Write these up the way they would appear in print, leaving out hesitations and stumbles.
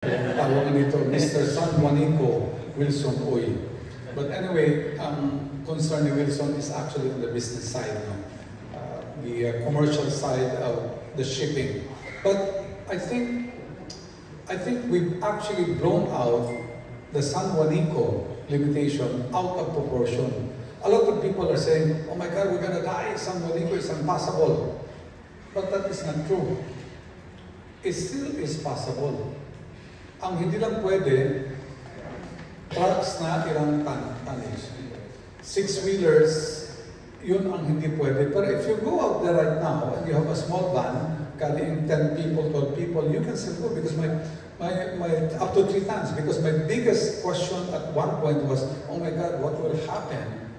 Tawagan nito, Mr. San Juanico Wilson Uy. But anyway, concern ni Wilson is actually on the business side, no? The commercial side of the shipping. But I think we've actually blown out the San Juanico limitation out of proportion. A lot of people are saying, oh my God, we're gonna die, San Juanico is impossible. But that is not true. It still is possible. Ang hindi lang pwede, trucks na ilang tonnage. Six-wheelers, yun ang hindi pwede. Pero if you go out there right now and you have a small van, carrying 10 people, 12 people, you can still go because my up to 3 tons. Because my biggest question at one point was, oh my God, what will happen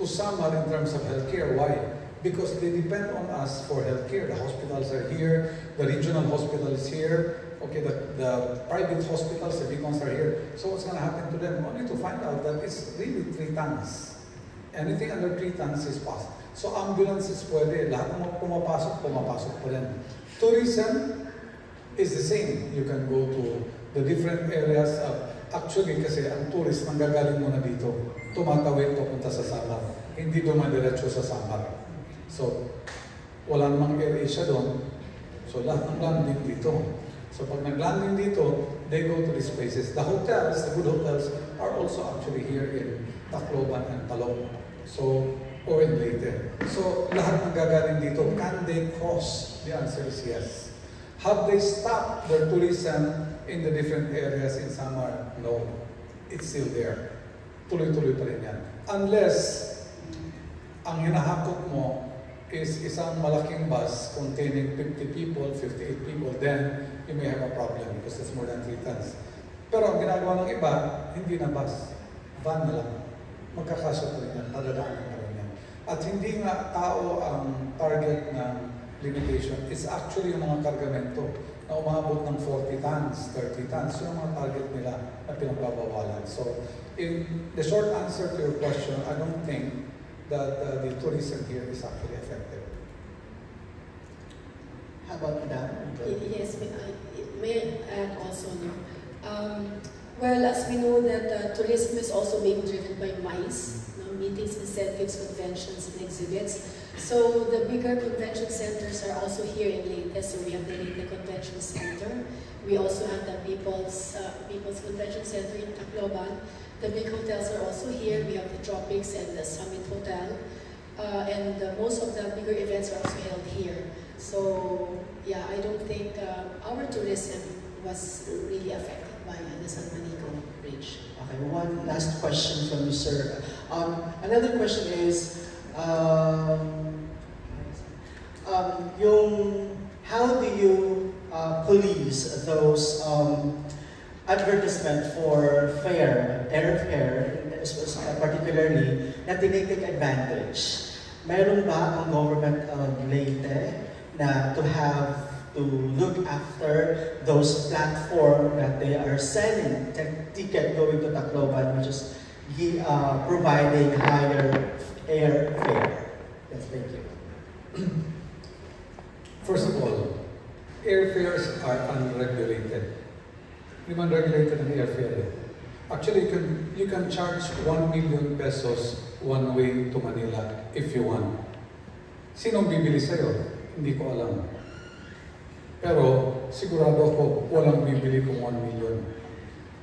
to Samar in terms of healthcare? Why? Because they depend on us for healthcare. The hospitals are here, the regional hospital is here, okay, the private hospitals, the big ones are here. So what's going to happen to them? Only to find out that it's really 3 tons. Anything under 3 tons is possible. So ambulances pwede, lahat ng pumapasok pa rin. Tourism is the same. You can go to the different areas. Actually, kasi ang tourist nanggagaling muna dito, tumatawid papunta sa Samar. Hindi dumadiretso sa Samar. So, wala namang AirAsia doon. So, lahat ng landing dito. So, pag nag-landing dito, they go to these places. The hotels, the good hotels, are also actually here in Tacloban and Talong. So, or in Leyte. So, lahat ng gagaling dito, can they cross? The answer is yes. Have they stopped their tourism in the different areas in Samar? No. It's still there. Tuloy-tuloy pa rin yan. Unless, ang hinahakot mo is isang malaking bus containing 50 people, 58 people, then you may have a problem because it's more than 3 tons. Pero ang ginagawa ng iba, hindi na bus. Van na lang. Magkakasya pa rin yan. Padadaan pa rin yan. At hindi nga tao ang target ng limitation. It's actually yung mga kargamento na umabot ng 40 tons, 30 tons. Yung mga target nila na pinagbabawalan. So, in the short answer to your question, I don't think that the tourism here is actually effective. How about Madam? Yes, may I add also, no? Well, as we know that tourism is also being driven by MICE, no? Meetings, incentives, conventions, and exhibits. So the bigger convention centers are also here in Leyte. So we have the Leyte Convention Center. We also have the People's Convention Center in Tacloban. The big hotels are also here. We have the Tropics and the Summit Hotel. And most of the bigger events are also held here. So, yeah, I don't think our tourism was really affected by the San Juanico Bridge. Okay, one last question from you, sir. Another question is, how do you police those advertisement for fare, airfare, particularly, na tinitake advantage? Meron ba ang government of Leyte na to have to look after those platform that they are selling ticket going to Tacloban, which is providing higher airfare? Yes, thank you. First of all, airfares are unregulated. Hindi man regulated ang airfare. Actually, you can charge 1 million pesos one way to Manila if you want. Sinong bibili sa'yo? Hindi ko alam. Pero sigurado ako walang bibili kung 1 million.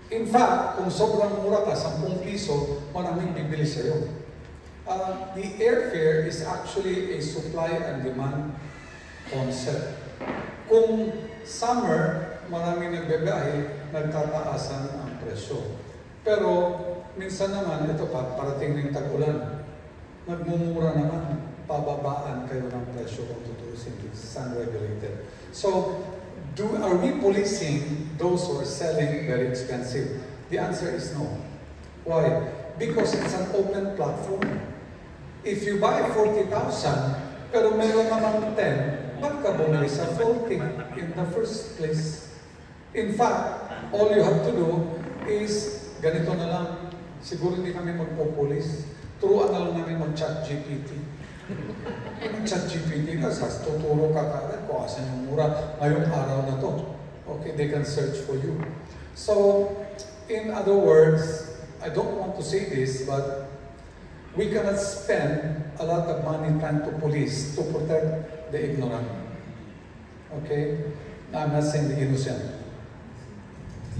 In fact, kung sobrang mura ka, 10 piso, maraming bibili sa'yo. The airfare is actually a supply and demand concept. Kung summer, maraming nagbibiyahe, nagtataasan ang presyo. Pero minsan naman, ito pa, parating ng tag-ulan, nagmumura naman, pababaan kayo ng presyo kung tutusin. It's unregulated. So, are we policing those who are selling very expensive? The answer is no. Why? Because it's an open platform. If you buy 40,000, pero meron naman 10, ba't ka bumili sa 40 in the first place? In fact, all you have to do is, ganito na lang, siguro hindi kami magpo-police, turuan na lang namin mag-chat GPT. Mag-chat GPT na, tuturo ka kagad kung asan yung mura ngayong araw na to. Okay, they can search for you. So, in other words, I don't want to say this, but we cannot spend a lot of money trying to police to protect the ignorant. Okay? I'm not saying the innocent.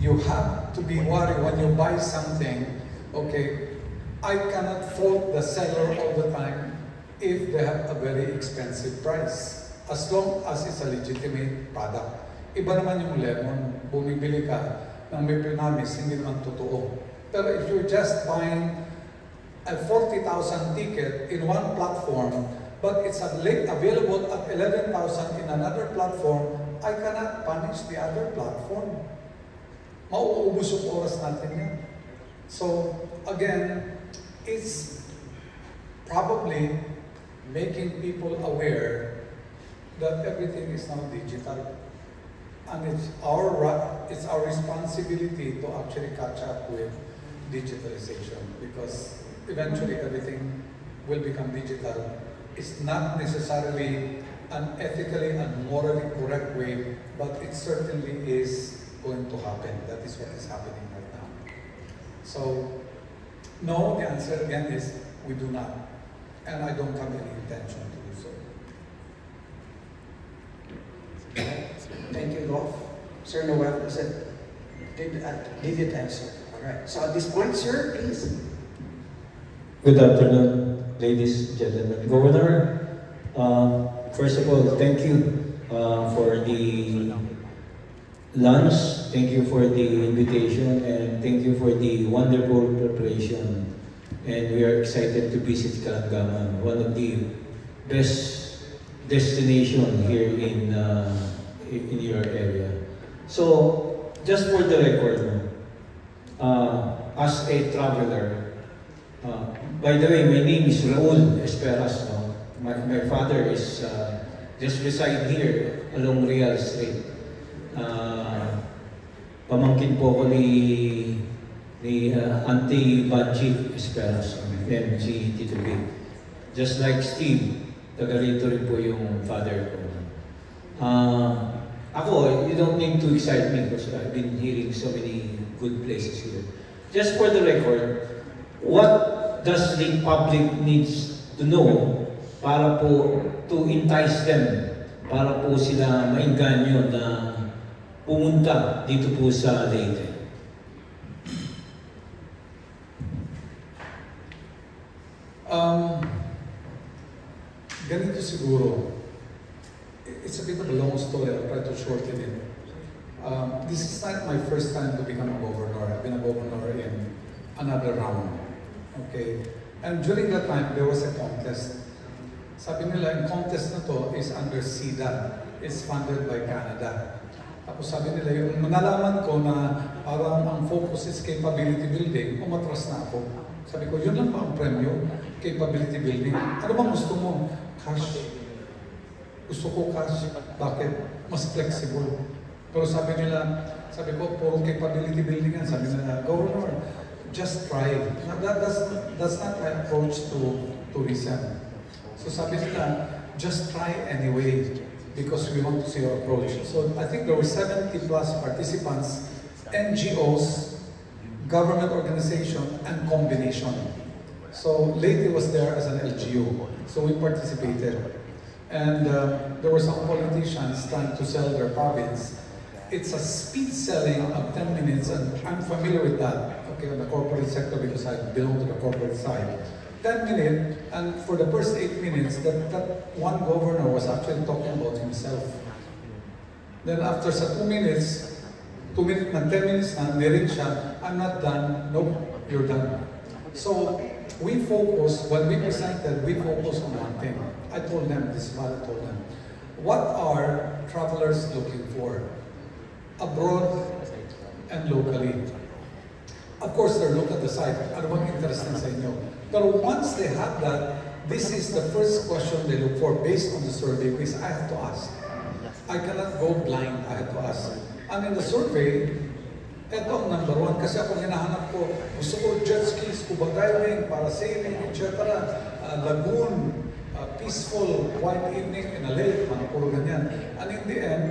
You have to be worried when you buy something. Okay, I cannot fault the seller all the time if they have a very expensive price, as long as it's a legitimate product. Iba naman yung lemon, bumibili ka ng may pinamis, hindi naman totoo. Pero if you're just buying a 40,000 ticket in one platform, but it's available at 11,000 in another platform, I cannot punish the other platform. Mauubos yung oras natin yan. So, again, it's probably making people aware that everything is now digital. And it's our responsibility to actually catch up with digitalization, because eventually everything will become digital. It's not necessarily an ethically and morally correct way, but it certainly is going to happen. That is what is happening right now. So, no, the answer again is we do not. And I don't have any intention to do so. Thank you, Rolf. Sir Noel, did it answer? All right. So at this point, sir, please. Good afternoon, ladies and gentlemen. Governor, first of all, thank you for the lunch. Thank you for the invitation, and thank you for the wonderful preparation. And we are excited to visit Kalangaman, one of the best destination here in your area. So, just for the record, as a traveler, by the way, my name is Raul Esperas. No? My father is just reside here along Real Street. Pamangkin po ko ni Auntie Banchi Esperas and si Tito B. Just like Steve, taga rito rin po yung father ko. Ako, you don't need to excite me because I've been hearing so many good places here. Just for the record, what does the public needs to know para po to entice them, para po sila maingganyo na pumunta dito po sa Leyte? Ganito siguro. It's a bit of a long story. I'll try to shorten it. This is not my first time to become a governor. I've been a governor in another round. Okay? And during that time, there was a contest. Sabi nila, yung contest na to is under SIDA. It's funded by Canada. Tapos sabi nila, yung nalaman ko na parang ang focus is capability building, umatras na ako. Sabi ko, yun lang ba ang premyo? Capability building. Ano bang gusto mo? Cash. Gusto ko cash. Bakit? Mas flexible. Pero sabi ko, puro capability building yan. Sabi nila, Governor, just try. That's not my approach to tourism. So sabi nila, just try anyway, because we want to see your approach. So I think there were 70 plus participants, NGOs, government organization, and combination. So Leyte was there as an LGU, so we participated. And there were some politicians trying to sell their province. It's a speed selling of 10 minutes, and I'm familiar with that, okay, on the corporate sector because I belong to the corporate side. 10 minutes, and for the first 8 minutes, that one governor was actually talking about himself. Then after sa 2 minutes, 2 minutes na 10 minutes na, nirin siya, I'm not done, nope, you're done. So, we focus, when we presented, we focus on one thing. I told them, this is what I told them. What are travelers looking for? Abroad and locally. Of course, they're looking at the site. Ano bang interesting sa inyo? Pero once they have that, this is the first question they look for based on the survey, because I have to ask. I cannot go blind, I have to ask. And in the survey, ito ang number one, kasi ako hinahanap ko, gusto ko jet skis, scuba diving, parasailing, etc. Lagoon, peaceful, quiet evening in a lake, mga puro ganyan. And in the end,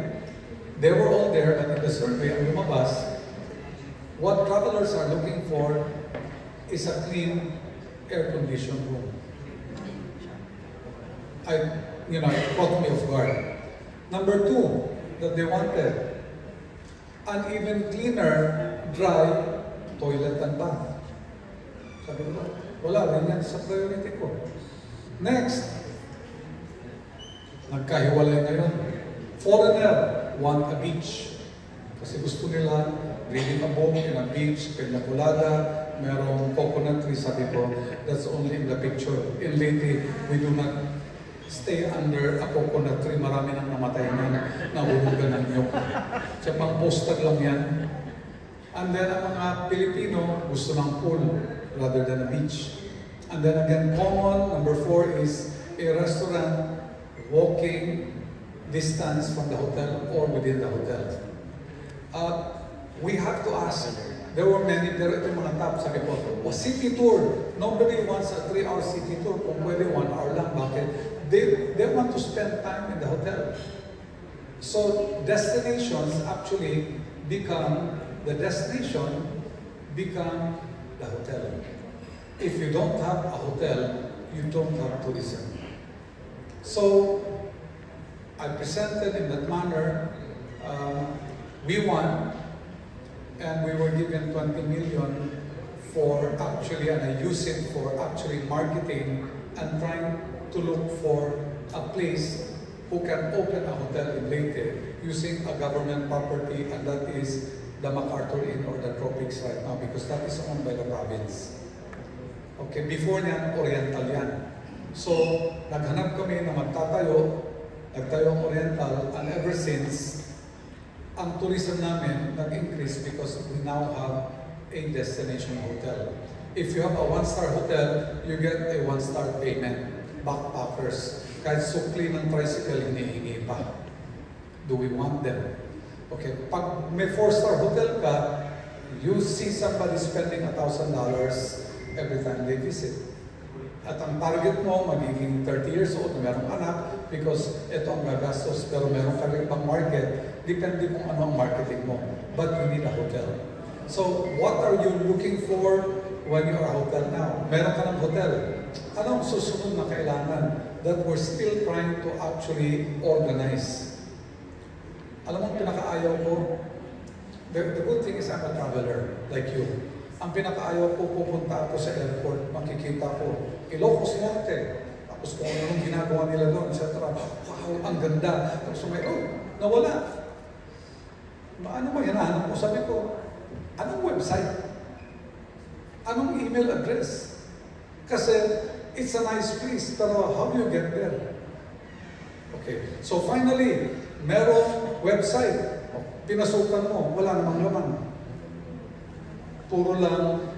they were all there, but in the survey, ang lumabas, What travelers are looking for is a clean, air-conditioned room. It caught me off guard. Number two, that they wanted an even cleaner, dry toilet and bath. Sabi ko, wala rin yan sa priority ko. Next, nagkahiwalay ngayon. Foreigner want a beach. Kasi gusto nila reading a book in a beach, piña colada, merong coconut tree. Sabi ko, that's only in the picture. In Leyte, we do not stay under a coconut tree. Marami nang namatay na nahulugan ng niyok. Sa pang poster lang yan. And then ang mga Pilipino gusto ng pool rather than a beach. And then again, common, number 4 is a restaurant walking distance from the hotel or within the hotel. We have to ask, there were ito mga top, sabi ko, city tour. Nobody wants a 3-hour city tour. Kung pwede 1 hour lang, bakit? They want to spend time in the hotel. So destinations actually become the hotel. If you don't have a hotel, you don't have tourism. So I presented in that manner. We won, and we were given 20 million for actually, and I use it for actually marketing and trying to look for a place who can open a hotel in Leyte using a government property, and that is the MacArthur Inn or the Tropics right now, because that is owned by the province. Okay, before niyan, Oriental yan. So, naghanap kami na nagtayo ang Oriental, and ever since, ang tourism namin nag-increase because we now have a destination hotel. If you have a 1-star hotel, you get a 1-star payment. Backpackers, kahit sukli ng tricycle, hinihingi pa. Do we want them? Okay, pag may 4-star hotel ka, you see somebody spending $1,000 every time they visit. At ang target mo, magiging 30 years old, merong anak, because ito ang gagastos, pero meron ka rin pang market, depende kung ano ang marketing mo. But you need a hotel. So, what are you looking for when you are a hotel now? Meron ka ng hotel. Anong susunod na kailangan that we're still trying to actually organize? Alam mo, pinakaayaw ko, the good thing is I'm a traveler, like you. Ang pinakaayaw ko, pupunta ako sa airport, makikita ko, Ilocos Norte. Tapos kung anong ginagawa nila doon, etc. Wow, ang ganda. Tapos may, nawala. Ano mo, hinahanap ko? Sabi ko, anong website? Anong email address? Kasi it's a nice place, pero how do you get there? Okay, so finally, merong website. Pinasukan mo, wala namang laman. Puro lang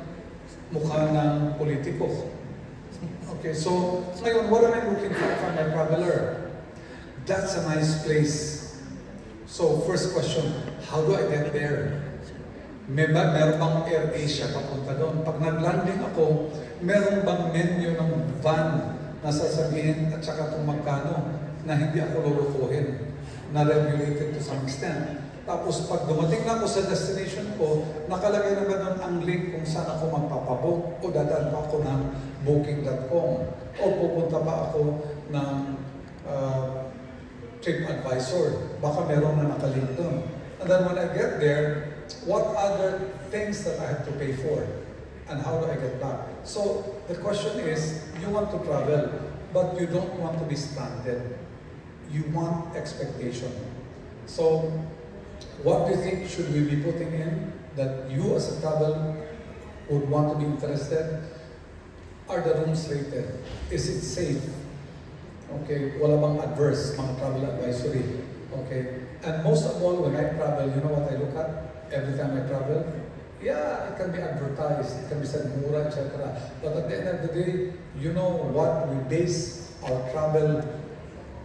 mukha ng politiko. Okay, so ngayon, what am I looking for from my traveler? That's a nice place. So first question, how do I get there? Meron bang AirAsia papunta doon? Pag nag-landing ako, meron bang menu ng van na sasabihin at saka kung magkano na hindi ako lulukuhin, na regulated to some extent. Tapos pag dumating na ako sa destination ko, nakalagay na ba doon ang link kung saan ako magpapabook o dadaan pa ako ng booking.com o pupunta pa ako ng TripAdvisor. Baka meron na nakalink doon. And then when I get there, what other things that I have to pay for? And how do I get back? So the question is, you want to travel, but you don't want to be stranded. You want expectation. So what do you think should we be putting in that you as a travel would want to be interested? Are the rooms rated? Is it safe? Okay, wala bang adverse, mga travel advisory? Okay, and most of all, when I travel, you know what I look at every time I travel? Yeah, it can be advertised, it can be said mura, etc. But at the end of the day, you know what we base our travel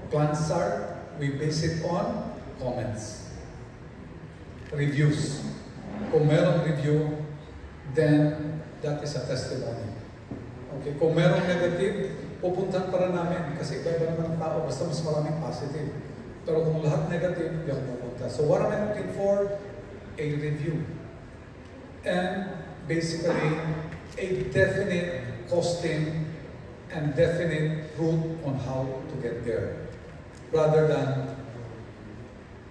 plans are? We base it on comments, reviews. Kung merong review, then that is a testimony. Okay, kung merong negative, pupuntahan para namin kasi iba-iba naman ang tao, basta mas maraming positive. Pero kung lahat negative, di ako pupunta. So what am I looking for? A review. and basically a definite costing and definite route on how to get there. Rather than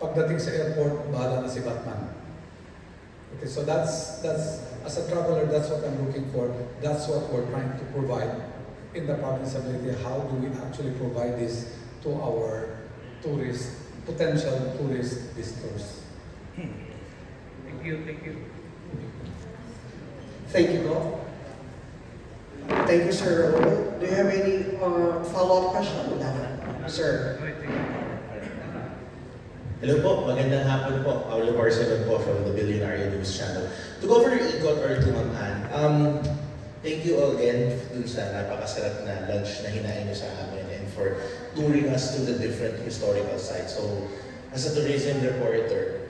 pagdating sa airport, bahala na si Batman. Okay, so that's as a traveler, that's what I'm looking for. That's what we're trying to provide in the province of Leyte. How do we actually provide this to our potential tourist visitors? Thank you, thank you. Thank you, Doc. Thank you, Sir Raul. Do you have any follow-up question? Sir. Hello po, magandang hapon po. Paulo Barcelon po from the Billionaire News Channel. To go for your ikot or to Ma'am Ann, thank you again dun sa napakasarap na lunch na hinain niyo sa amin and for touring us to the different historical sites. So, as a tourism reporter,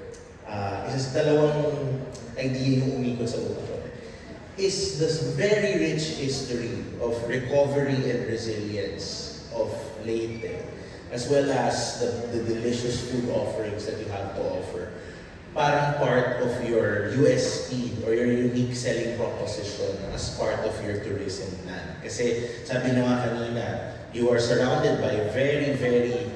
isa sa dalawang idea yung umikot sa utak ko is this very rich history of recovery and resilience of Leyte, as well as the delicious food offerings that you have to offer. Parang part of your USP or your unique selling proposition as part of your tourism plan. Kasi sabi nyo nga kanina, you are surrounded by very, very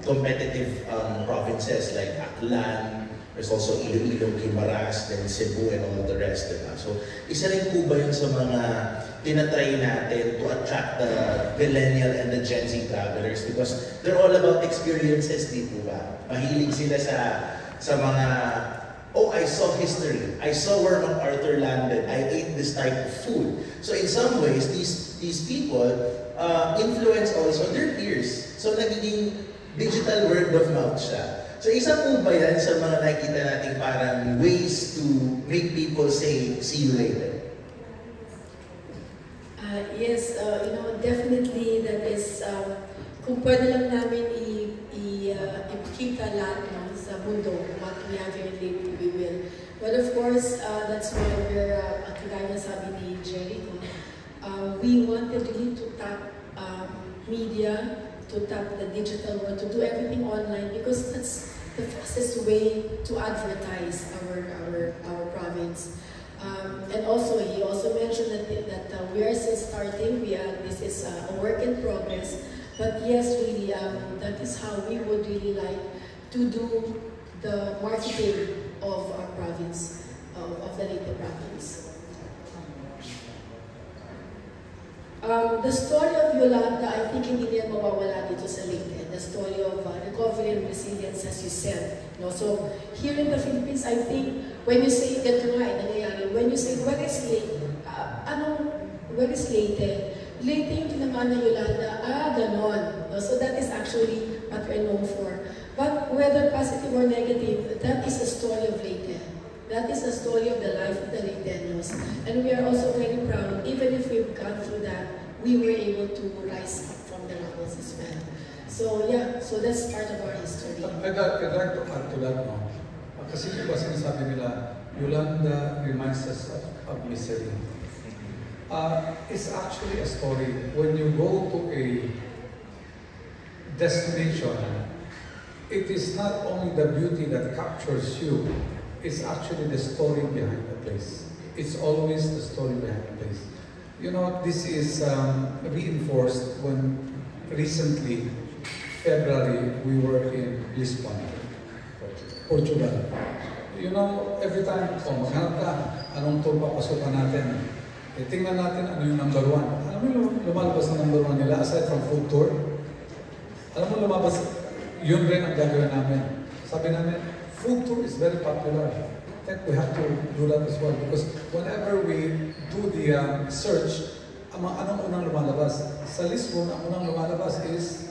competitive provinces like Aklan, there's also Iloilo, Guimaras, then Cebu, and all the rest. Diba? So, isa rin po ba yun sa mga tinatry natin to attract the millennial and the Gen Z travelers? Because they're all about experiences, di po ba? Mahilig sila sa mga, oh, I saw history. I saw where MacArthur landed. I ate this type of food. So, in some ways, these people influence also their peers. So, nagiging digital word of mouth siya. So isa po ba yan sa mga nakikita natin parang ways to make people say, see you later? Yes, definitely that is, kung pwede lang namin ipakita lahat sa mundo what we have here in Leyte, we will. But of course, that's why we're, kagaya sabi ni Jerry, we wanted really to tap media, to tap the digital world, to do everything online because that's the fastest way to advertise our province. And also, he also mentioned that we are still starting. This is a work in progress. But yes, really, that is how we would really like to do the marketing of our province, of the Leyte province. The story of Yolanda, I think hindi niya mawawala dito sa Leyte. The story of recovery and resilience, as you said. So here in the Philippines, I think when you say, ganito nga nangyayari, when you say, where is Leyte? Where is Leyte? Leyte yung tinamaan na Yolanda, ganon. So that is actually what we're known for. But whether positive or negative, that is the story of Leyte. That is the story of the life of the Leyteños. And we are also very proud, even if we've gone through that, we were able to rise up from the levels as well. So yeah, so that's part of our history. I'd like to add to that, no? Kasi diba sinasabi nila, Yolanda reminds us of misery. It's actually a story. When you go to a destination, it is not only the beauty that captures you, it's actually the story behind the place. It's always the story behind the place. You know, this is reinforced when recently, February, we were in Lisbon, Portugal. You know, every time, maghanap ka, anong tour papasukan natin? Tingnan natin ano yung number one. Alam mo lumalabas na number one nila aside from food tour? Alam mo lumabas, yun rin ang gagawin namin. Sabi namin, food tour is very popular. I think we have to do that as well because whenever we do the search, anong unang lumalabas? Sa Lisbon, ang unang lumalabas is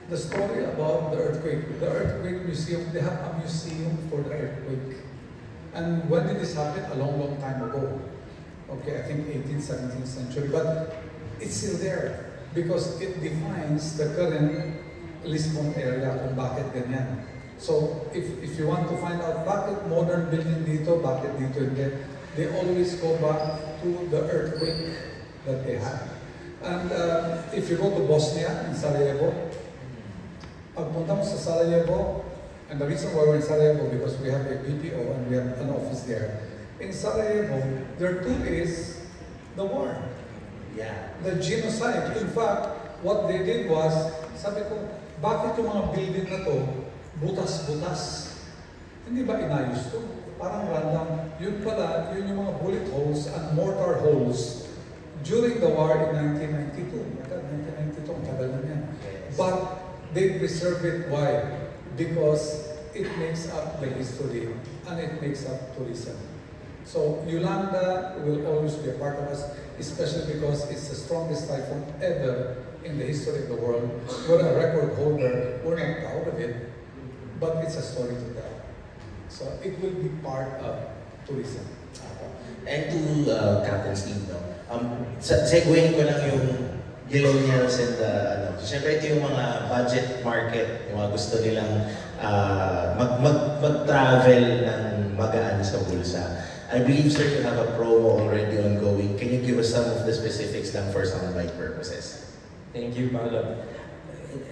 the story about the earthquake. The earthquake museum, they have a museum for the earthquake. And when did this happen? A long, long time ago. Okay, I think 18th, 17th century. But it's still there because it defines the current Lisbon area kung bakit ganyan. So, if you want to find out bakit modern building dito, bakit dito hindi, they always go back to the earthquake that they had. And if you go to Bosnia, in Sarajevo, pagpunta mo sa Sarajevo, And the reason why we're in Sarajevo, because we have a BPO and we have an office there. In Sarajevo, their tool is the war. Yeah. The genocide. In fact, what they did was, sabi ko, bakit yung mga building na to, butas-butas? Hindi ba inayos to? Parang random. Yun pala, yun yung mga bullet holes and mortar holes during the war in 1992. 1992, ang tagal na yan. But they preserve it. Why? Because it makes up the history and it makes up tourism. So Yolanda will always be a part of us, especially because it's the strongest typhoon ever in the history of the world. We're a record holder. We're not proud of it, but it's a story to tell. So it will be part of tourism. And to Captain Steve, no? Seguehin ko lang yung Yelonians and so, siyempre ito yung mga budget market, yung mga gusto nilang mag-travel ng magaan sa bulsa. I believe, sir, you have a promo already ongoing. Can you give us some of the specifics lang for soundbite purposes? Thank you, Paolo.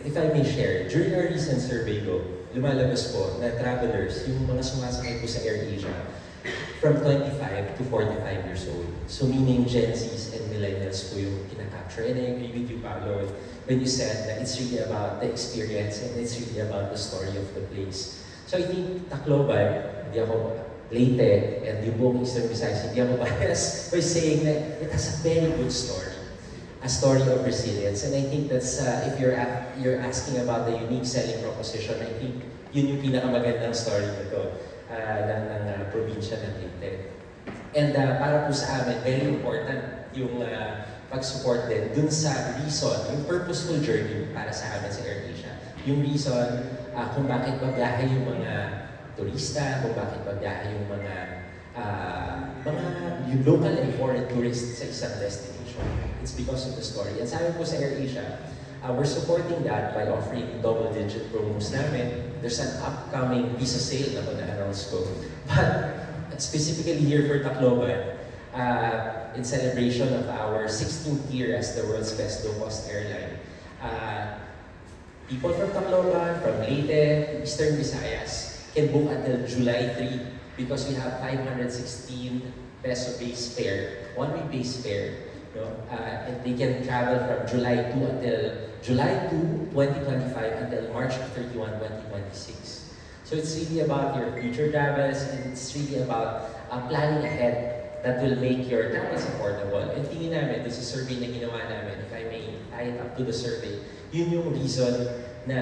If I may share, during our recent survey go, lumalabas po na travelers, yung mga sumasakay po sa AirAsia, from 25 to 45 years old. So meaning Gen Zs and Millennials po yung kinakapture. And I agree with you, Paolo, when you said that it's really about the experience and it's really about the story of the place. So I think Tacloban, hindi ako Leyte, and yung buong Eastern Visayas, hindi ako biased by saying that it has a very good story. A story of resilience. And I think that's, if you're asking about the unique selling proposition, I think yun yung pinakamagandang story nito ng probinsya ng Leyte. And para po sa amin, very important yung pag-support din dun sa reason, yung purposeful journey para sa amin sa AirAsia. Yung reason kung bakit babiyahe yung mga turista, kung bakit babiyahe yung mga yung local and foreign tourists sa isang destination. It's because of the story. And sa amin po sa AirAsia, we're supporting that by offering double-digit promos namin. There's an upcoming visa sale na na-announce ko. But specifically here for Tacloban, in celebration of our 16th year as the world's best low-cost airline, people from Tacloban, from Leyte, Eastern Visayas, can book until July 3 because we have 516 peso base fare, one-way base fare. And they can travel from July 2 until July 2, 2025 until March 31, 2026. So it's really about your future travels and it's really about planning ahead that will make your travels affordable. And tingin namin, this is a survey na ginawa namin, if I may tie it up to the survey, yun yung reason na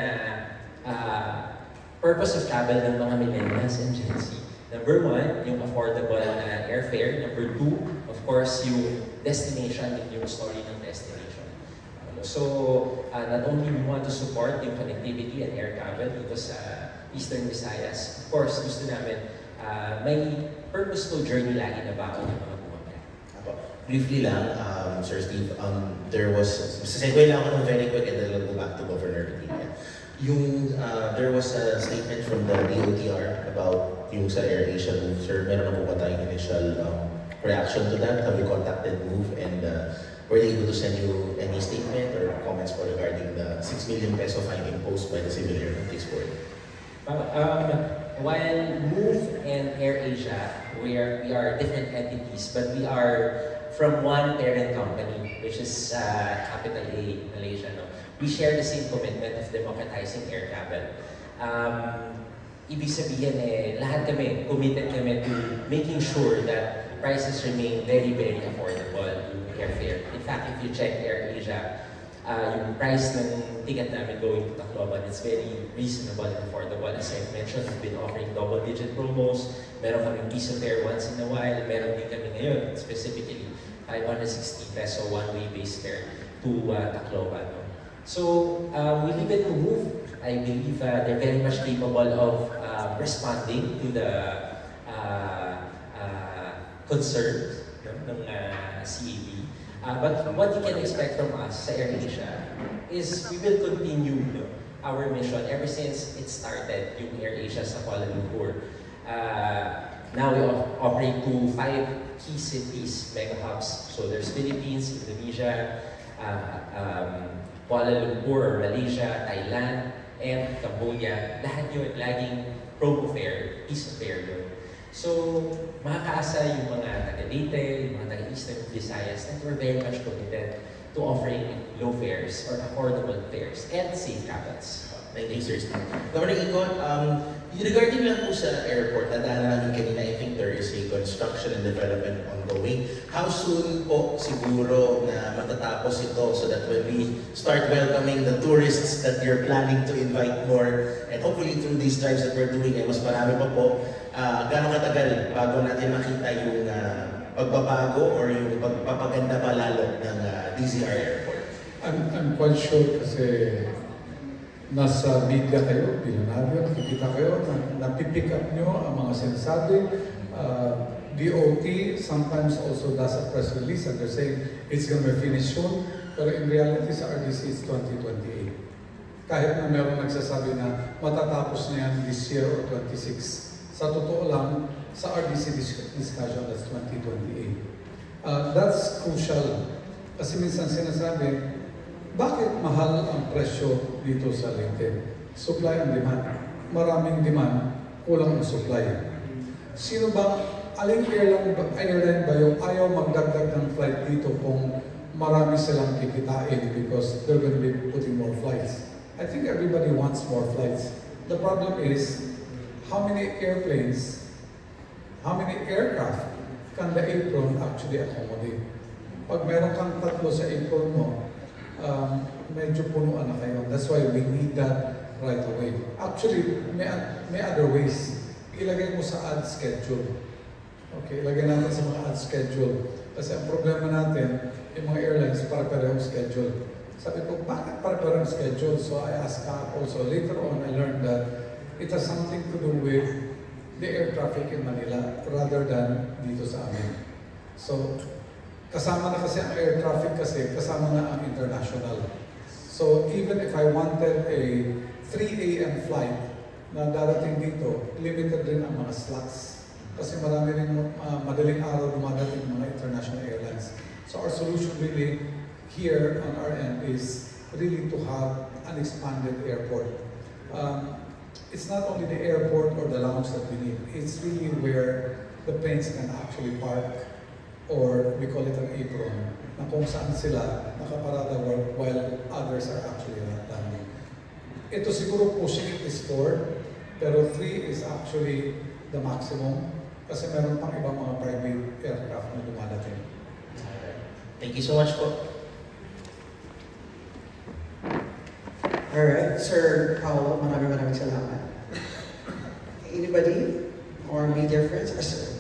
purpose of travel ng mga millennials and Gen Z. Number one, yung affordable na airfare. Number two, of course, yung destination and yung story ng destination. So, not only we want to support yung connectivity and air travel dito sa Eastern Visayas, of course, gusto namin may purposeful journey lagi na baon ng mga bumabaya. Briefly lang, Sir Steve, there was, segue lang ako ng very quick and then I'll go back to Governor Padilla. There was a statement from the DOTR about yung sa AirAsia move. Sir, meron na po ba tayong initial reaction to that? Have you contacted MOVE and were they able to send you any statement or comments for regarding the 6 million peso fine imposed by the Civil Aeronautics Board? While MOVE and AirAsia, we are different entities, but we are from one parent company, which is Capital A, Malaysia. No? We share the same commitment of democratizing air travel. Ibig sabihin lahat kami, committed kami to making sure that prices remain very, very affordable yung airfare. In fact, if you check AirAsia, yung price ng ticket namin going to Tacloban, it's very reasonable and affordable. As I mentioned, we've been offering double-digit promos. Meron kaming piso fare once in a while. Meron din kami ngayon, specifically, 560 peso one-way base fare to Tacloban. No? So, we leave it to MOVE. I believe they're very much capable of responding to the concerns ng CAB. But what you can expect from us sa AirAsia is we will continue our mission ever since it started, yung AirAsia sa Kuala Lumpur. Now we operate to 5 key cities, mega hubs. So there's Philippines, Indonesia, Kuala Lumpur, Malaysia, Thailand, and Cambodia, lahat yun laging promo fare, piece of fare yun. So, makakaasa yung mga taga-Leyte, yung mga taga-Eastern Visayas that we're very much committed to offering low fares or affordable fares and safe travels. Thank you, Sir Steve. Governor Ikot, regarding lang po sa airport, nadaanan namin kanina, I think there is a construction and development ongoing. How soon po siguro na matatapos ito so that when we start welcoming the tourists that you're planning to invite more, and hopefully through these drives that we're doing, ay mas marami pa po, gano'ng katagal bago natin makita yung pagbabago or yung pagpapaganda pa lalo ng DZR Airport? I'm quite sure kasi nasa media kayo, binanabyo, nakikita kayo, napipick up nyo ang mga sinasabi. DOT sometimes also does a press release and they're saying it's going to be finished soon. Pero in reality sa RDC it's 2028. Kahit na meron nagsasabi na matatapos na yan this year or 26. Sa totoo lang, sa RDC discussion that's 2028. That's crucial. Kasi minsan sinasabi, bakit mahal ang presyo dito sa Leyte? Supply and demand. Maraming demand, kulang ang supply. Sino ba, aling airline ba yung ayaw magdagdag ng flight dito kung marami silang kikitain because they're going to be putting more flights? I think everybody wants more flights. The problem is, how many airplanes, how many aircraft can the apron actually accommodate? Pag meron kang tatlo sa apron mo, medyo punuan na kayo. That's why we need that right away. Actually, may other ways. Ilagay mo sa ad schedule. Okay, ilagay natin sa mga ad schedule. Kasi ang problema natin, yung mga airlines, para-parehong schedule. Sabi ko, bakit para-parehong schedule? So I asked also later on, I learned that it has something to do with the air traffic in Manila rather than dito sa amin. So, kasama na kasi ang air traffic kasi, kasama na ang international. So even if I wanted a 3 a.m. flight na darating dito, limited rin ang mga slots. Kasi marami rin madaling araw dumadating ng mga international airlines. So our solution really here on our end is really to have an expanded airport. It's not only the airport or the lounge that we need, it's really where the planes can actually park, or we call it an apron, na kung saan sila nakaparada while others are actually not landing. Ito siguro pushing it is 4, pero 3 is actually the maximum kasi meron pang ibang mga private aircraft na dumadating. Thank you so much po. Alright, Sir Paolo, maraming salamat. Anybody? Or media friends? Sir?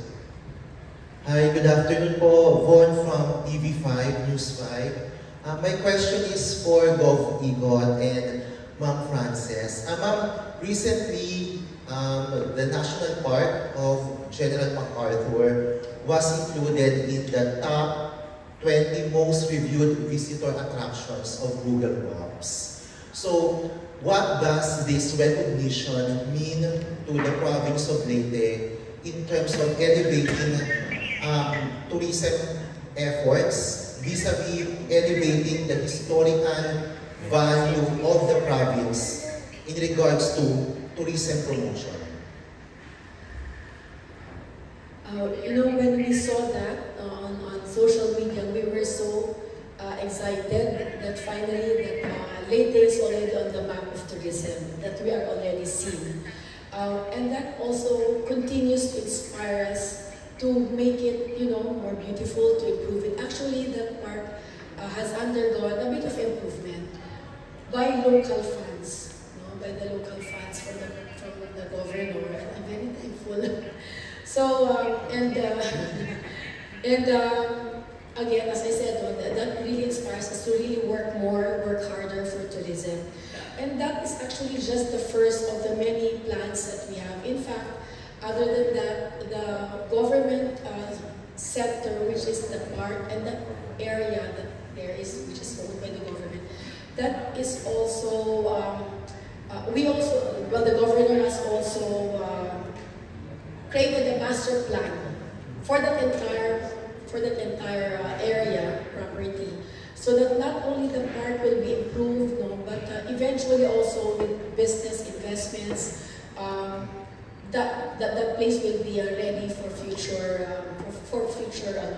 Hi, good afternoon po. Von from TV5, News 5. My question is for Gov. Igot and Ma'am Frances. Ma'am, recently, the National Park of General MacArthur was included in the top 20 most reviewed visitor attractions of Google Maps. So, what does this recognition mean to the province of Leyte in terms of elevating tourism efforts vis-a-vis elevating the historical value of the province in regards to tourism promotion? When we saw that on social media, we were so excited that finally that Leyte is already on the map of tourism, that we are already seen. And that also continues to inspire us to make it, more beautiful, to improve it. Actually, that park has undergone a bit of improvement by local funds, by the local funds from the governor. I'm very thankful. So, again, as I said, that really inspires us to really work more, work harder for tourism. And that is actually just the first of the many plans that we have. In fact, other than that, the government sector, which is the park and the area that there is, which is owned by the government, that is also, the governor has also created a master plan for that entire area property. so that not only the park will be improved, no, but eventually also with business investments, that place will be ready for future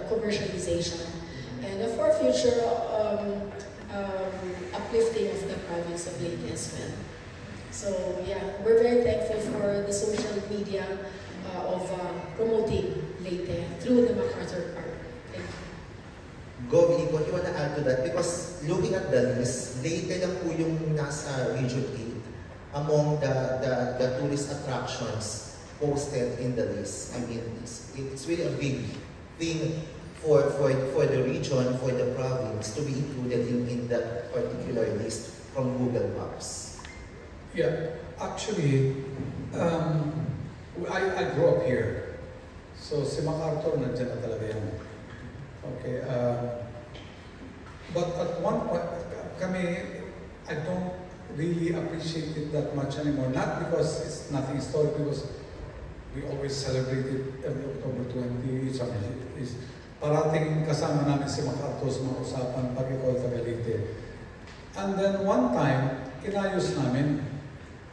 commercialization and for future uplifting of the province of Leyte as well. So yeah, we're very thankful for the social media of promoting Leyte through the MacArthur Park. Thank you. Gov, Igo, you wanna add to that? Because looking at the list, Leyte lang po yung nasa Region 8 among the tourist attractions posted in the list. I mean, it's really a big thing for the region, for the province to be included in that particular list from Google Maps. Yeah, actually, I grew up here. So si MacArthur nandiyan na talaga yan. Okay, but at one point, I don't really appreciate it that much anymore. Not because it's nothing historic, because we always celebrate it every October 20. Is parating kasama namin si MacArthur sa mga usapan pag ikaw taga Leyte. And then one time, inayos namin.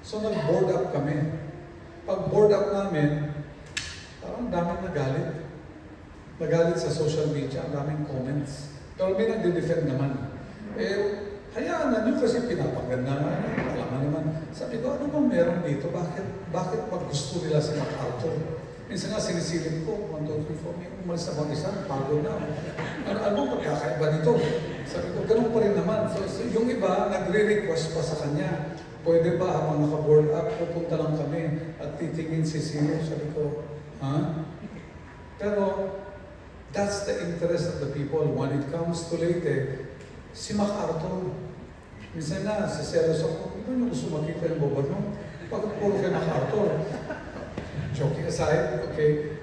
So nag-board up kami. Pag board up namin, parang daming nagalit. Nagalit sa social media, ang daming comments. Pero may nagde-defend naman. Hayaan na nyo kasi pinapaganda nga. Alam nga naman. Sabi ko, ano bang meron dito? Bakit pag gusto nila si MacArthur? Minsan nga sinisilip ko, 1, 2, 3, 4, may umalis na mag-isa, pagod na. Ano pagkakaiba dito? Sabi ko, ganun pa rin naman. So yung iba, nagre-request pa sa kanya. Pwede ba habang naka-board up, pupunta lang kami at titingin si Sino? Sabi ko, ha? Pero, that's the interest of the people. When it comes to Leyte, si MacArthur, minsan na, si Celos ako, hindi nyo gusto makita yung gobyerno? Bakit puro kay MacArthur? Joking aside, okay,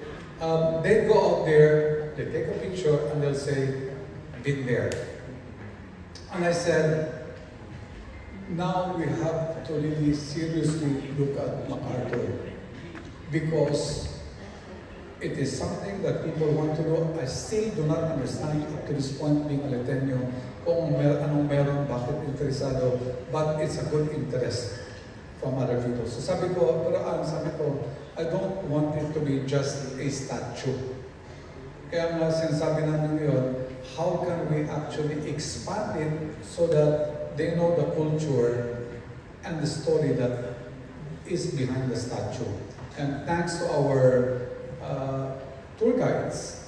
they go out there, they take a picture, and they'll say, been there. And I said, now we have to really seriously look at MacArthur because it is something that people want to know. I still do not understand up to this point being a Leyteño kung anong meron, bakit interesado, but it's a good interest from other people. So sabi ko, I don't want it to be just a statue. Kaya nga sinasabi namin ngayon, how can we actually expand it so that they know the culture and the story that is behind the statue. And thanks to our tour guides,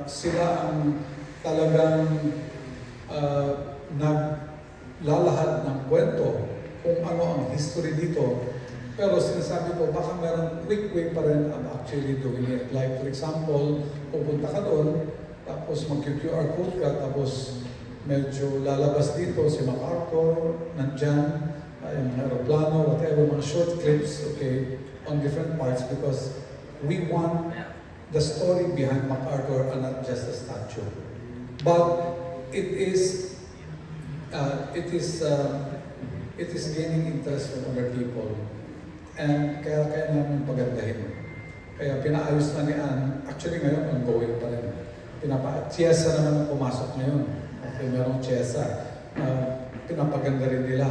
sila ang talagang naglalahad ng kwento kung ano ang history dito. Pero sinasabi ko, baka meron quick way pa rin of actually doing it. Like for example, pupunta ka doon, tapos mag-QR code ka, tapos medyo lalabas dito si MacArthur, nandyan, yung aeroplano, whatever, mga short clips, okay, on different parts because we want the story behind MacArthur and not just a statue. But it is gaining interest from other people. And kaya namin pagandahin. Kaya pinaayos na ni Ann, actually ngayon ongoing pa rin. Chiesa naman ang pumasok ngayon. Okay, merong Chiesa. Pinapaganda rin nila.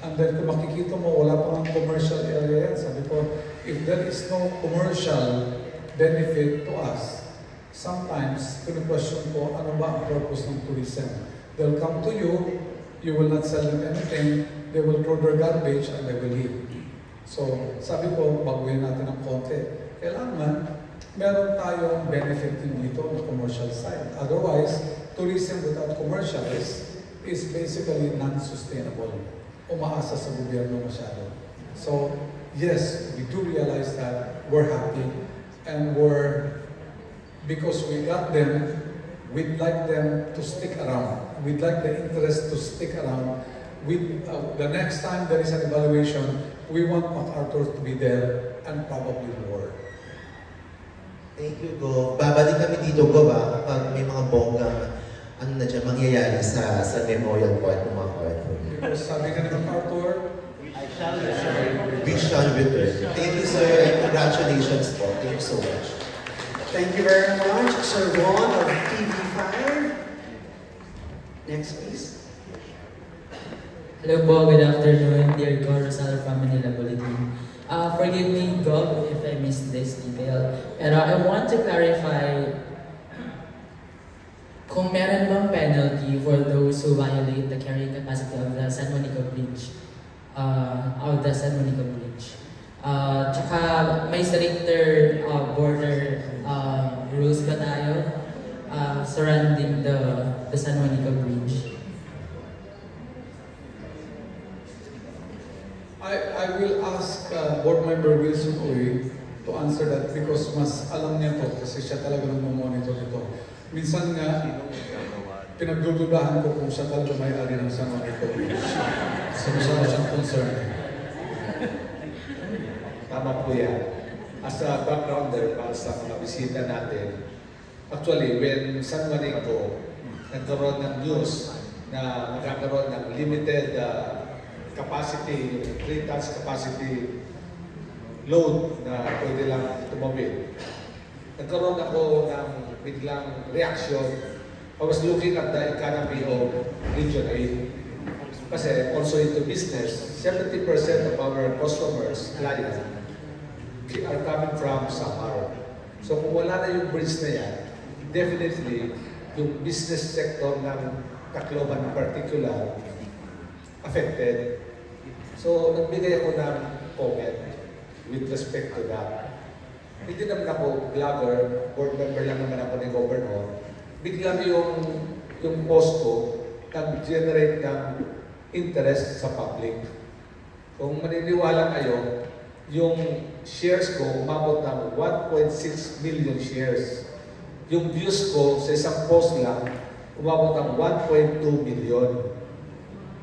And then kung makikita mo, wala pang commercial area yan. Sabi ko, if there is no commercial benefit to us, sometimes, kinu-question ko, ano ba ang purpose ng tourism? They'll come to you, you will not sell them anything, they will throw their garbage and they will leave. So, sabi ko, baguhin natin ng konti. Kailangan, meron tayong benefit din dito na commercial side. Otherwise, tourism without commercial is basically non-sustainable. Umaasa sa gobyerno masyado. So, yes, we do realize that we're happy and because we got them, we'd like them to stick around. We'd like the interest to stick around. The next time there is an evaluation, we want MacArthur to be there and probably more. Thank you, Go. Babalik kami dito, Go, kapag may mga bonggang mangyayari sa Memorial Park ng MacArthur. Because sabi ka ni MacArthur, we shall return. Thank you, sir, and congratulations po. Thank you so much. Thank you very much, Sir Ron of TV5. Next, please. Hello po, good afternoon, dear Go Rosal from Manila Bulletin. Forgive me, Gov, if I missed this detail. Pero I want to clarify kung meron bang penalty for those who violate the carrying capacity of the San Juanico Bridge. Tsaka may stricter border rules ba tayo surrounding the San Juanico Bridge? I will ask Board Member Wilson Uy to answer that because mas alam niya to kasi siya talaga nag-monitor ito. Minsan nga, pinagdududahan ko kung siya talaga may-ari ng San Juanico Bridge. So masyado siyang concern. Tama po yan. As a backgrounder para sa mga bisita natin, actually, when San Juanico nagkaroon ng news na magkakaroon ng limited capacity, 3 tons capacity load na pwede lang tumawid, nagkaroon ako ng biglang reaction. I was looking at the economy of Region 8. Kasi also into business, 70% of our customers, clients, are coming from Samar. So kung wala na yung bridge na yan, definitely yung business sector ng Tacloban in particular affected. So nagbigay ako ng comment with respect to that. Hindi naman ako vlogger, board member lang naman ako ni Governor. Biglang yung post ko nag-generate ng interest sa public. Kung maniniwala kayo, yung shares ko umabot ng 1.6 million shares. Yung views ko sa isang post lang, umabot ng 1.2 million.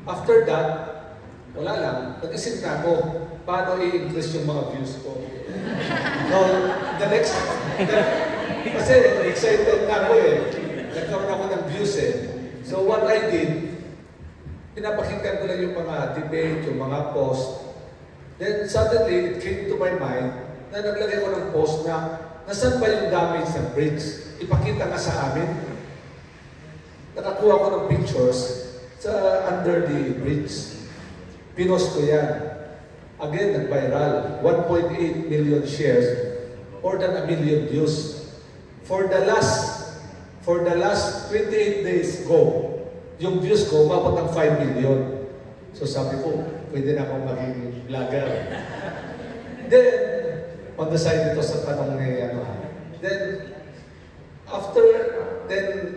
After that, wala lang, nag-isip na ako, paano i-increase yung mga views ko. So, the next, kasi excited na ako eh. Nagkaroon ako ng views eh. So what I did, pinapakinggan ko lang yung mga debate, yung mga post. Then suddenly, it came to my mind na naglagay ko ng post na nasan ba yung damage ng bridge? Ipakita nga sa amin. Nakakuha ko ng pictures sa under the bridge. Pinost ko yan. Again, nag-viral. 1.8 million shares, more than 1 million views. For the last 28 days go, yung views ko, umabot ng 5 million. So sabi ko, pwede na akong maging vlogger. Then, on the side ito sa tanong ni then,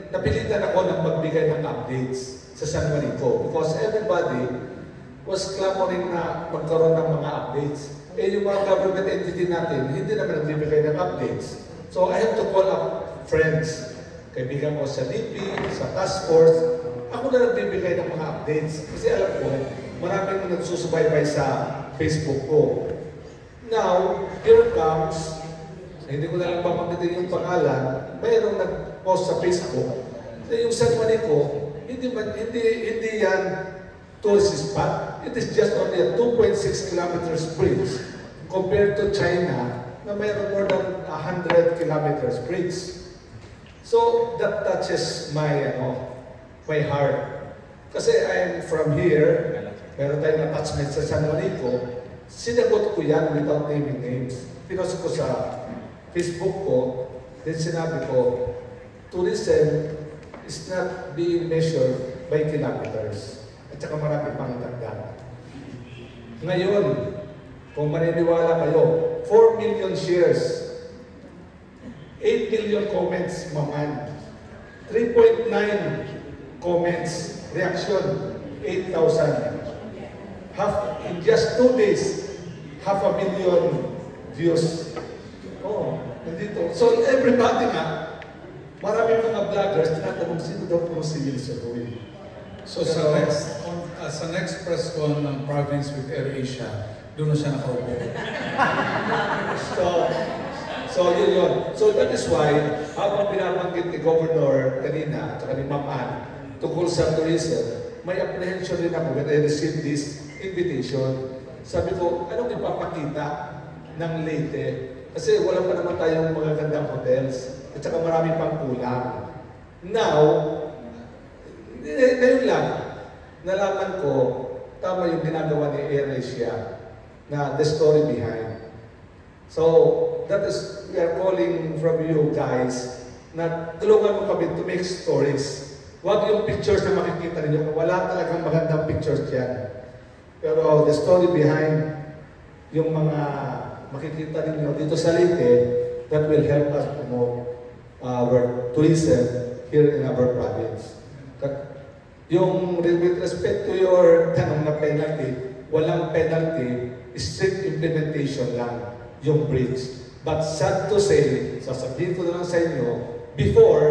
napilitan ako ng magbigay ng updates sa San Juanico because everybody was clamoring na magkaroon ng mga updates. Eh, yung mga government entity natin, hindi naman nagbibigay ng updates. So, I have to call up friends. Kaibigan ko sa DP, sa task force, ako na nagbibigay ng mga updates. Kasi alam ko, maraming nagsusubaybay sa Facebook ko. Now, here comes, hindi ko na lang papanggitin yung pangalan, mayroong nag-post sa Facebook na yung San Juanico, hindi yan tourist spot. It is just only a 2.6 kilometers bridge compared to China na mayroon more than 100 kilometers bridge. So that touches my heart. Kasi I'm from here, meron tayong attachment sa San Juanico, sinagot ko yan without naming names. Pinost ko sa Facebook ko, then sinabi ko, tourism is not being measured by kilometers. At saka marami pang dagdag. Ngayon, kung maniniwala kayo, 4 million shares, 8 million comments, maman. 3.9 comments, reaction, 8,000. In just 2 days, 500,000 views. Oh, nandito. So everybody nga, marami mga vloggers, tinatanong sino daw po si Wilson Uy. So sa next press con ng province with AirAsia, doon na siya nakaupo. So yun. So that is why, habang binabanggit ni Governor kanina, at ni Ma'am Ann, tungkol sa tourism, may apprehension din ako when I received this invitation. Sabi ko, anong ipapakita ng Leyte? Kasi wala pa naman tayong mga gandang hotels, at saka marami pang kulang. Now, Ngayon lang, nalaman ko, tama yung ginagawa ni AirAsia na the story behind. So, that is, we are calling from you guys na tulungan mo kami to make stories. Huwag yung pictures na makikita ninyo. Wala talagang magandang pictures dyan. Pero the story behind yung mga makikita ninyo dito sa Leyte, that will help us promote our tourism here in our province. Yung with respect to your tanong na penalty, walang penalty, strict implementation lang yung bridge. But sad to say, sasabihin ko na lang sa inyo, before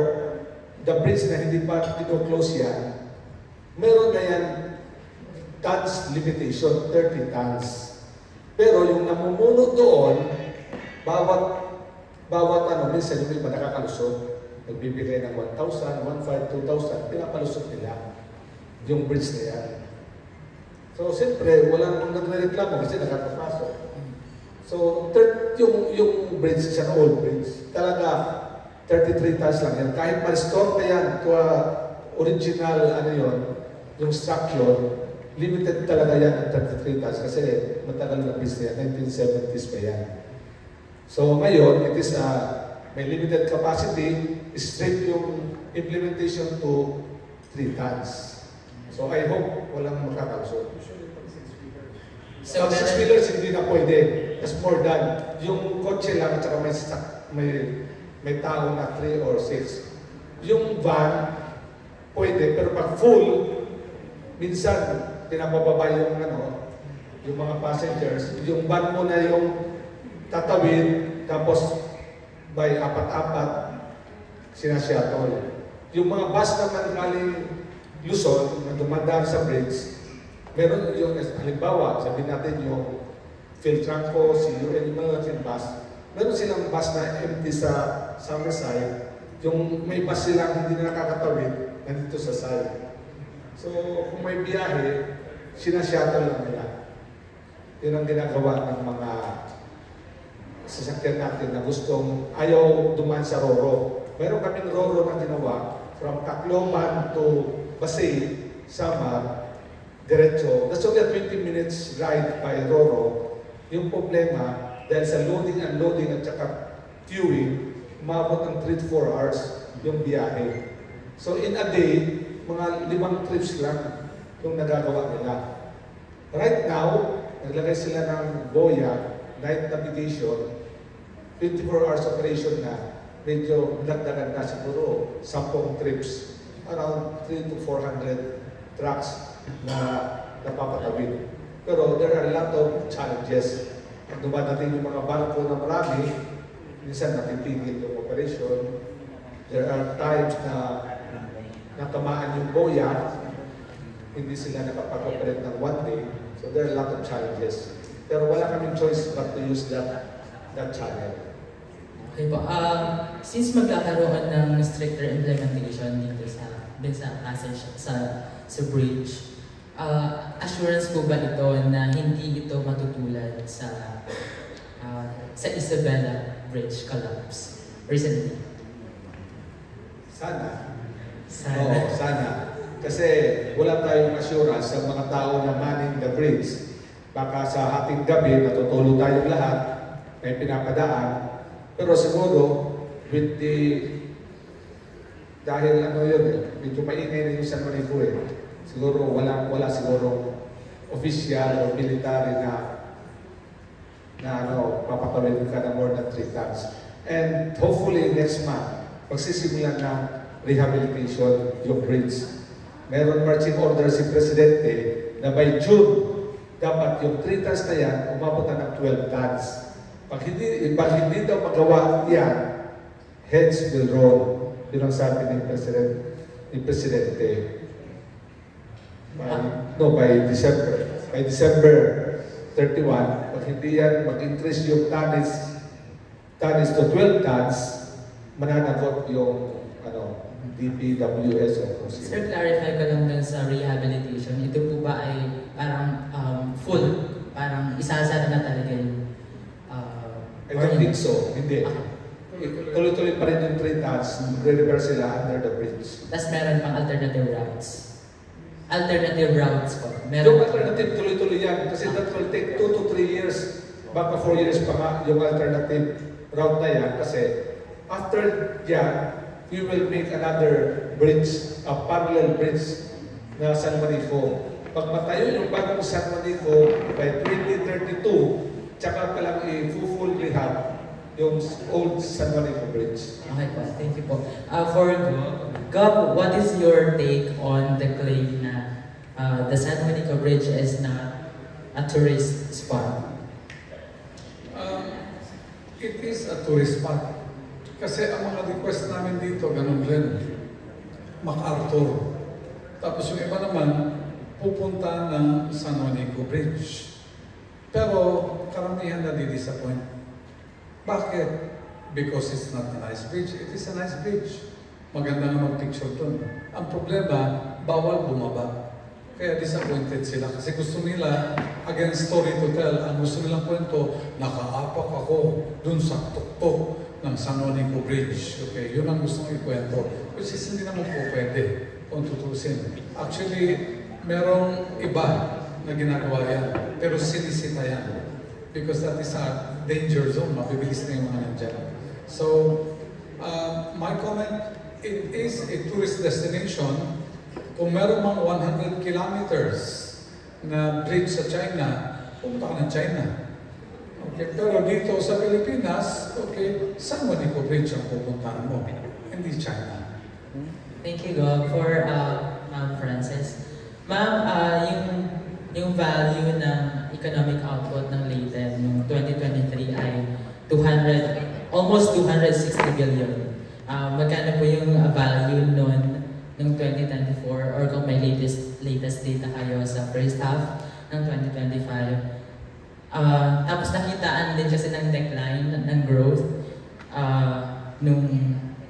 the bridge na hindi pa close yan, meron na yan tons limitation, 30 tons. Pero yung namumuno doon, bawat ano, minsan yung iba nakakalusot. Nagbibigay ng 1,000, 1,500, 2,000, pinapalusot nila yung bridge na yan. So, siyempre, walang nagre-reklamo kasi nakakapasok. So, yung bridge is an old bridge. Talaga, 33 tons lang yan. Kahit ma-restore pa yan to original, ano yun, yung structure, limited talaga yan ang 33 tons kasi matagal na bridge na yan, 1970s pa yan. So, ngayon, it is may limited capacity, strict yung implementation to 3 tons. So I hope walang makakalusot. So, 6-wheelers hindi na pwede. That's more than yung kotse lang at saka may tao na 3 or 6. Yung van, pwede. Pero pag full, minsan, pinapababa yung mga passengers. Yung van mo na yung tatawid, tapos by apat-apat, sinashuttle. Yung mga bus naman galing Luzon, na dumadaan sa bridge, meron yung, halimbawa, sabihin natin yung Philtranco, CUN, yung malaking bus, meron silang bus na empty sa Summerside, yung may bus silang hindi na nakakatawid, nandito sa side. So, kung may biyahe, sinashuttle lang nila. Yun ang ginagawa ng mga sasakyan natin na gustong ayaw duman sa Roro. Meron kaming Roro na ginawa from Tacloban to Pasay, Samar, diretso. That's only a 20 minutes ride by Roro. Yung problema, dahil sa loading, unloading at saka queuing, umabot ng 3 to 4 hours yung biyahe. So in a day, mga 5 trips lang yung nagagawa nila. Right now, naglagay sila ng Boya, night navigation, 24 hours operation na, medyo nagdagan na siguro 10 trips, around 300 to 400 trucks na napapatawid. Pero there are a lot of challenges. Pag dumadating yung mga barko na marami, minsan natipigil yung operation. There are times na natamaan yung boya, hindi sila nakapag-operate ng one day. So there are a lot of challenges. Pero wala kaming choice but to use that channel. Okay po. Since magkakaroon ng stricter implementation dito sa passage sa bridge, assurance po ba ito na hindi ito matutulad sa Isabela Bridge collapse recently? Sana. Sana. Oo, sana. Kasi wala tayong assurance sa mga tao na manning the bridge. Baka sa hating gabi, natutulog tayong lahat, may pinapadaan. Pero siguro, with dahil medyo maingay na yung San Juanico siguro wala siguro official o military na papatawid ka na more than 3 tons. And hopefully next month, magsisimulan ng rehabilitation yung bridge. Meron marching order si Presidente na by June, dapat yung 3 tons na yan, umabot na ng 12 tons. Pag hindi daw magawa yan, heads will roll. Yun ang sabi ni Presidente. By December. By December 31, pag hindi yan mag-increase yung tonnage to 12 tons, mananagot yung DPWS o kung sino. Sir, clarify ko lang dun sa rehabilitation. Ito po ba ay parang full? Parang isasara na talaga yung I don't think so. Hindi. tuloy-tuloy pa rin yung train tunnels, magre-repair sila under the bridge. Tapos meron pang alternative routes. Alternative routes po. Yung alternative, tuloy-tuloy yan. Kasi that will take 2 to 3 years, baka 4 years pa nga yung alternative route na yan. Kasi after yan, we will make another bridge, a parallel bridge na San Manico. Pag matayo yung bagong San Manico by 2032, tsaka ka lang i-full rehab yung old San Manico Bridge. Okay po, thank you po. For Gov, what is your take on the claim na the San Manico Bridge is not a tourist spot? It is a tourist spot. Kasi ang mga request namin dito, ganun rin. MacArthur. Tapos yung iba naman, pupunta ng San Manico Bridge. Pero karamihan na di-disappoint. Bakit? Because it's not a nice bridge. It is a nice bridge. Maganda nga mag-picture doon. Ang problema, bawal bumaba. Kaya disappointed sila kasi gusto nila, again, story to tell, ang gusto nilang kwento, nakaapak ako dun sa tuktok ng San Manico Bridge. Okay, yun ang gusto kong ikwento. Which is hindi naman po pwede kung tutusin. Actually, merong iba na ginagawa yan, pero sinisita yan. Because that is a danger zone, mabibilis na yung mga nandyan. So, my comment, it is a tourist destination. Kung meron mang 100 kilometers na bridge sa China, pumunta ka ng China. Okay, pero dito sa Pilipinas, okay, San Manico Bridge ang pupuntahan mo, hindi China. Thank you, Gov, for Ma'am Frances. Ma'am, yung value ng economic output ng Leyte noong 2023 ay almost 260 billion. Magkano po yung value noong 2024 or kung may latest data kayo sa first half ng 2025. Tapos nakitaan din kasi ng decline ng growth noong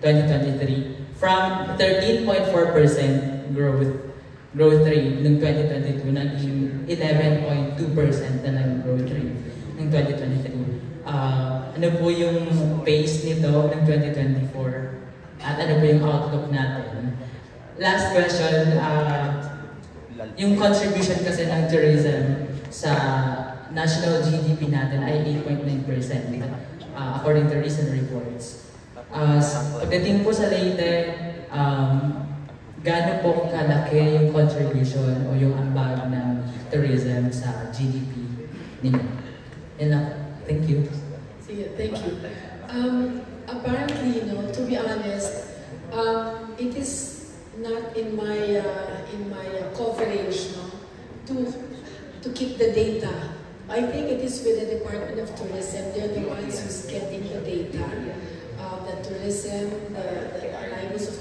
2023 from 13.4% growth rate ng 2022 naging 11.2% na ng growth rate ng 2023. Ano po yung pace nito ng 2024 at ano po yung outlook natin? Last question, yung contribution kasi ng tourism sa national GDP natin ay 8.9% according to recent reports. Pagdating po sa Leyte, gaano po kalaki yung contribution o yung ambag ng tourism sa GDP ninyo? Yan lang. Thank you. Sige, thank you. Apparently, to be honest, it is not in my coverage, to keep the data. I think it is with the Department of Tourism. They're the ones who's getting the data, the tourism, the arrivals of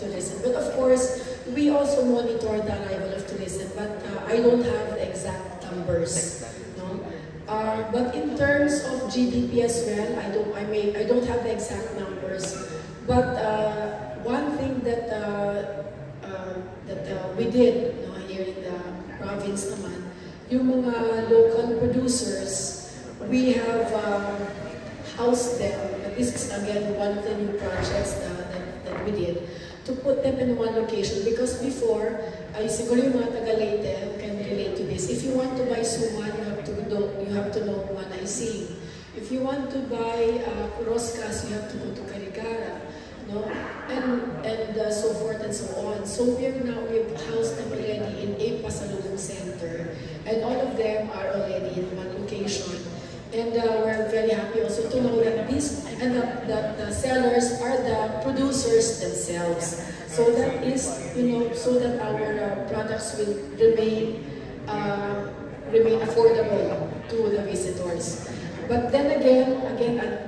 tourism. But of course, we also monitor the arrival of tourism. But I don't have the exact numbers. But in terms of GDP as well, I don't have the exact numbers. But one thing that we did here in the province naman, yung mga local producers, we have housed them. This is again one of the new projects that we did, to put them in one location. Because before, siguro yung mga taga-Leyte can relate to this. If you want to buy suman, you have to know Manaising. If you want to buy roscas, you have to go to Carigara. And so forth and so on. So we've housed them already in a Pasalubong Center, and all of them are already in one location. And we're very happy also to know that that the sellers are the producers themselves. So that is, so that our products will remain affordable to the visitors. But then again,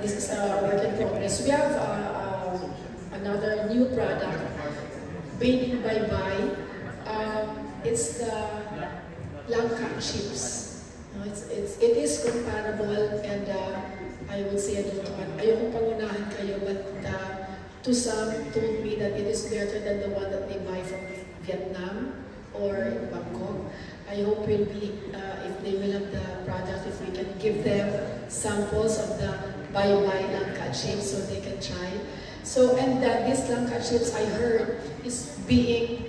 this is a work in progress. We have another new product, Baby Bye Bye. It's the langka chips. It is comparable, and I would say ayoko pangunahan kayo, but to some told me that it is better than the one that they buy from Vietnam or Bangkok. I hope we'll be, if they will have the product, if we can give them samples of the buy langkat chips so they can try. So, and these langkat chips I heard is being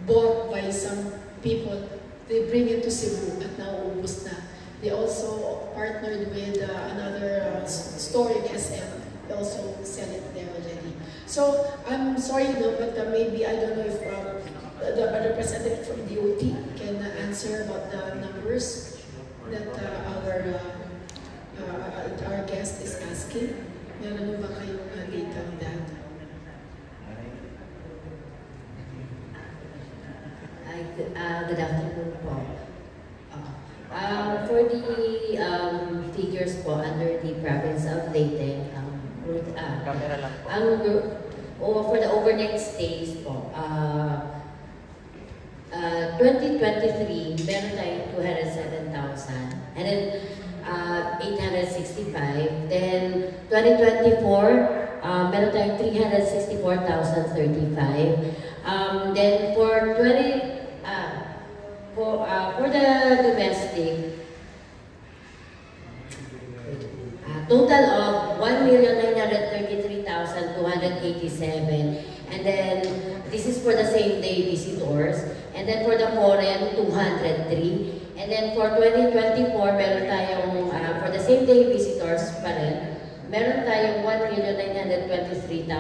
bought by some people. They bring it to Cebu at nauubos na. They also partnered with another store in SM. They also sell it there already. So I'm sorry, but maybe I don't know if the representative from DOT can answer about the numbers that our guest is asking. Meron mo ba kayong data on that? Good afternoon po. For the figures po under the province of Leyte, for the overnight stays po, 2023, meron tayong 207,000, and then 865. Then 2024, meron tayong 364,035. Then for the domestic, total of 1,933,287, and then this is for the same day visitors, and then for the foreign 203, and then for 2024 meron tayong for the same day visitors pa rin, meron tayong 1,923,231,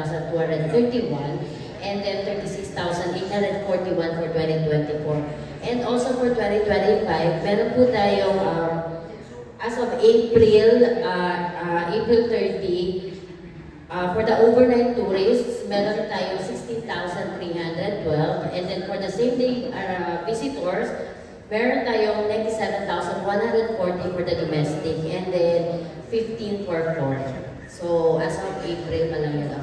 and then 36,841 for 2024. And also for 2025, meron po tayong as of April 30, for the overnight tourists, meron tayong 16,312, and then for the same day visitors, meron tayong 97,140 for the domestic, and then 15 for foreign. So as of April pa lang yun,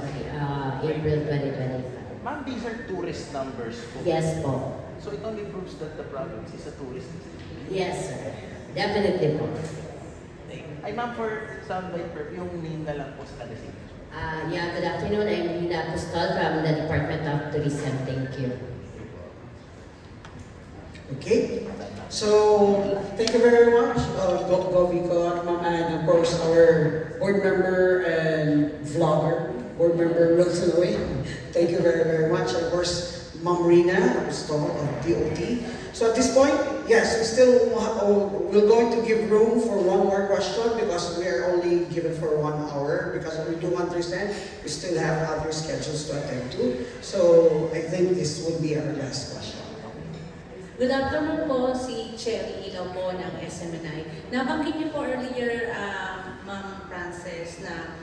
April 2025. Ma'am, these are tourist numbers po. Yes po. So it only proves that the province is a tourist city. Yes, sir. Definitely po. Ay ma'am, for soundbite purpose, yung name na lang po sa kada city. Yeah, good afternoon. I'm Lina Apostol from the Department of Tourism. Thank you. Okay. So, thank you very much, Govicon, and of course our board member and vlogger, board member Wilson Oy. Thank you very, very much. Of course, Ma'am Rina Apostol of DOT. So at this point, yes, we're going to give room for one more question because we are only given for 1 hour because we do understand we still have other schedules to attend to. So I think this will be our last question. Good afternoon po, si Cherry Ilaw po ng SMNI. Nabanggit niyo po earlier, Ma'am Frances, na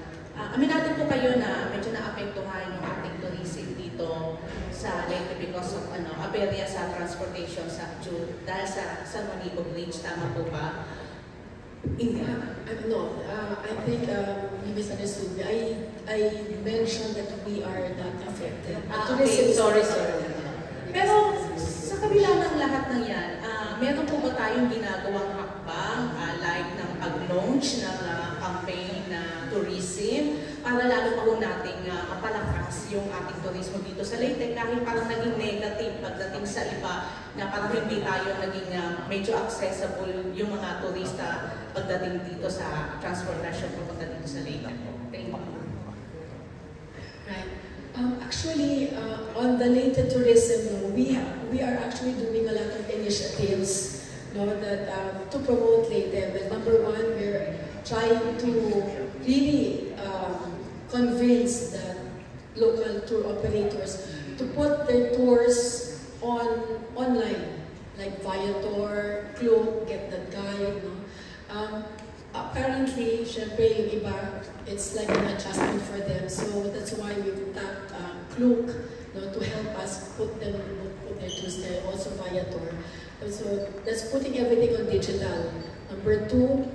aminado po kayo na medyo naapektuhan yung ating tourism dito sa Leyte because of aberya sa transportation dahil sa San Juanico Bridge. Tama po ba? Hindi. No, I think you misunderstood me. I mentioned that we are not affected. Okay, sorry. Pero sa kabila ng lahat ng yan, meron po ba tayong ginagawang hakbang like ng pag-launch ng campaign na tourism para lalo pa po nating mapalakas yung ating turismo dito sa Leyte kahit parang naging negative pagdating sa iba na parang hindi tayo naging medyo accessible yung mga turista pagdating dito sa transportation papunta dito sa Leyte. Thank you. Right. Actually, on the Leyte tourism, we are actually doing a lot of initiatives, that to promote Leyte. But number one, we're trying to really convince the local tour operators to put their tours online, like Viator, Klook, Get That Guide. Apparently, syempre yung iba, it's like an adjustment for them. So that's why we've tapped Klook to help us put their tours there, also Viator. So that's putting everything on digital. Number two,